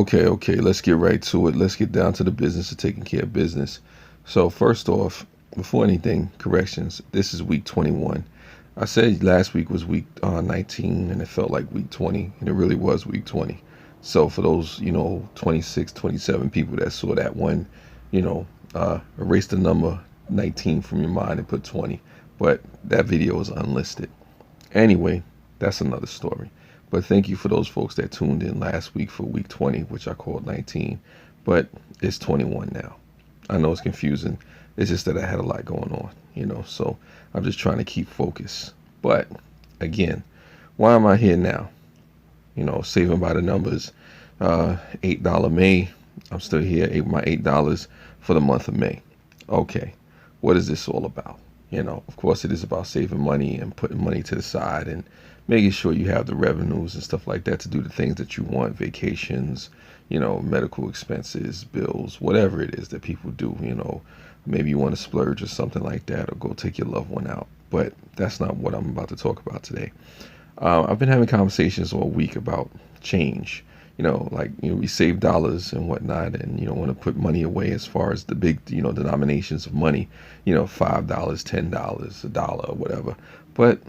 Okay, let's get right to it. Let's get down to the business of taking care of business. So, first off, before anything, corrections. This is week 21. I said last week was week 19 and it felt like week 20, and it really was week 20. So, for those, 26, 27 people that saw that one, erase the number 19 from your mind and put 20. But that video is unlisted. Anyway, that's another story. But thank you for those folks that tuned in last week for week 20, which I called 19. But it's 21 now. I know it's confusing. It's just that I had a lot going on, so I'm just trying to keep focus. But again, why am I here now? Saving by the numbers. $8 May. I'm still here. My $8 for the month of May. Okay. What is this all about? Of course, it is about saving money and putting money to the side and making sure you have the revenues and stuff like that to do the things that you want, vacations, medical expenses, bills, whatever it is that people do. Maybe you want to splurge or something like that, or go take your loved one out. But that's not what I'm about to talk about today. I've been having conversations all week about change. We save dollars and whatnot, and want to put money away as far as the big denominations of money, $5, $10, a dollar, whatever. But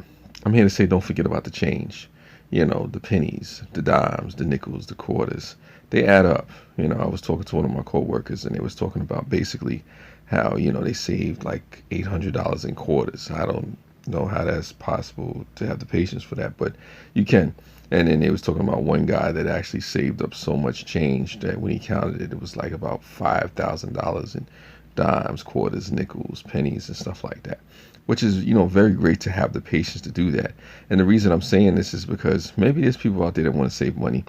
I'm here to say, don't forget about the change. The pennies, the dimes, the nickels, the quarters, they add up. I was talking to one of my coworkers, and they was talking about basically how they saved like $800 in quarters. I don't know how that's possible to have the patience for that, but you can. And then they was talking about one guy that actually saved up so much change that when he counted it, it was like about $5,000 in dimes, quarters, nickels, pennies, and stuff like that. Which is, very great to have the patience to do that. And the reason I'm saying this is because maybe there's people out there that want to save money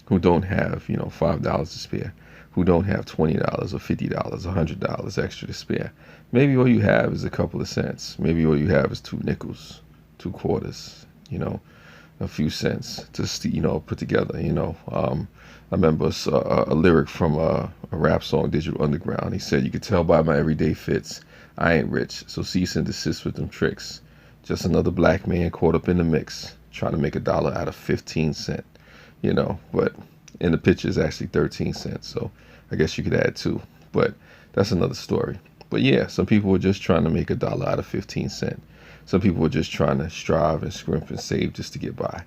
who don't have, $5 to spare, who don't have $20 or $50, $100 extra to spare. Maybe all you have is a couple of cents. Maybe all you have is two nickels, two quarters, a few cents to put together. I remember a lyric from a rap song, Digital Underground. He said, "You could tell by my everyday fits, I ain't rich, so cease and desist with them tricks. Just another black man caught up in the mix, trying to make a dollar out of 15 cents." But in the picture is actually 13 cents, so I guess you could add two. But that's another story. But yeah, some people were just trying to make a dollar out of 15 cents. Some people are just trying to strive and scrimp and save just to get by.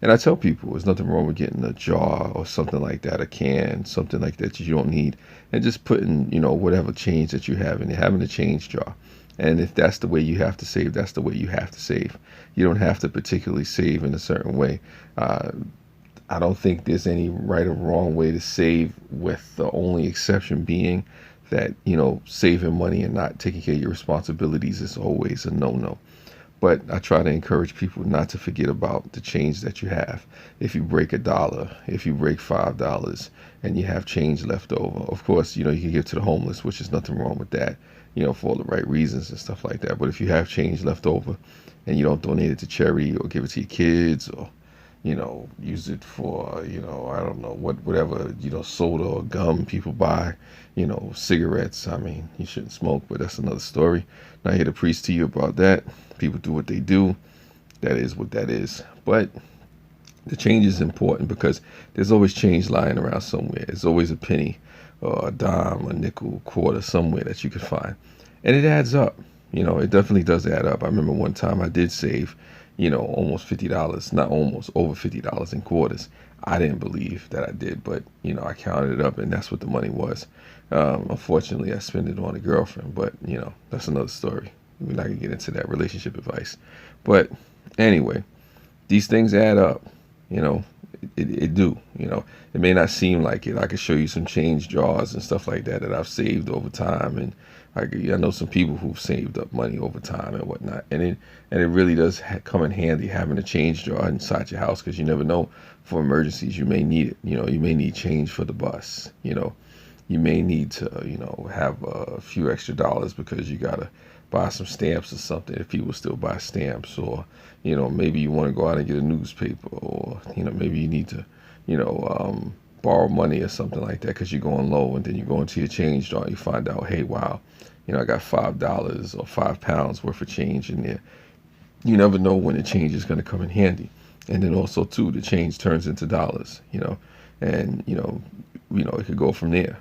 And I tell people there's nothing wrong with getting a jar or something like that, a can, something like that you don't need, and just putting, whatever change that you have in it, having a change jar. And if that's the way you have to save, that's the way you have to save. You don't have to particularly save in a certain way. I don't think there's any right or wrong way to save, with the only exception being that, saving money and not taking care of your responsibilities is always a no-no. But I try to encourage people not to forget about the change that you have. If you break a dollar, if you break $5 and you have change left over, of course, you can give to the homeless, which is nothing wrong with that, for all the right reasons and stuff like that. But if you have change left over and you don't donate it to charity or give it to your kids, or use it for, I don't know, whatever, soda or gum people buy, cigarettes. I mean, you shouldn't smoke, but that's another story. Not here to preach to you about that. People do what they do. That is what that is. But the change is important because there's always change lying around somewhere. There's always a penny or a dime, a nickel, quarter somewhere that you can find. And it adds up. It definitely does add up. I remember one time I did save, almost $50, not almost, over $50 in quarters. I didn't believe that I did, but, I counted it up and that's what the money was. Unfortunately, I spent it on a girlfriend, but, that's another story. We're not going to get into that relationship advice. But anyway, these things add up, it do, it may not seem like it. I could show you some change jars and stuff like that I've saved over time. And I know some people who've saved up money over time and whatnot. And it really does come in handy having a change jar inside your house, because you never know, for emergencies, you may need it. You may need change for the bus, you may need to, have a few extra dollars because you got to buy some stamps or something, if people still buy stamps, or maybe you want to go out and get a newspaper, or maybe you need to borrow money or something like that because you're going low, and then you go into your change jar and you find out, hey, wow, I got $5 or £5 worth of change in there. You never know when the change is going to come in handy. And then also too, the change turns into dollars. and it could go from there.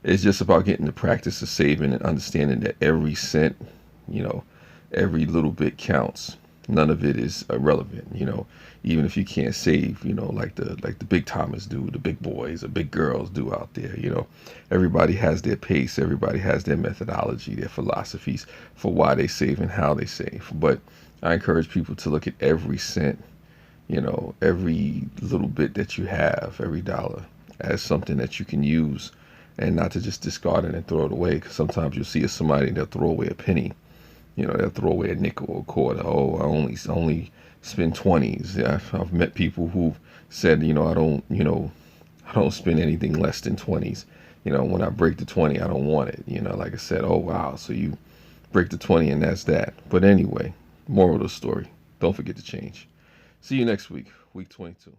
It's just about getting the practice of saving and understanding that every cent, you know, every little bit counts. None of it is irrelevant. Even if you can't save, like the big timers do, the big boys, the big girls do out there. Everybody has their pace. Everybody has their methodology, their philosophies for why they save and how they save. But I encourage people to look at every cent, every little bit that you have, every dollar, as something that you can use, and not to just discard it and throw it away. Because sometimes you'll see somebody, they'll throw away a penny, they'll throw away a nickel or a quarter. Oh, I only spend 20s. Yeah, I've met people who've said, I don't spend anything less than 20s. When I break the 20, I don't want it. Like I said, oh wow, so you break the 20 and that's that. But anyway, moral of the story, don't forget to change. See you next week, week 22.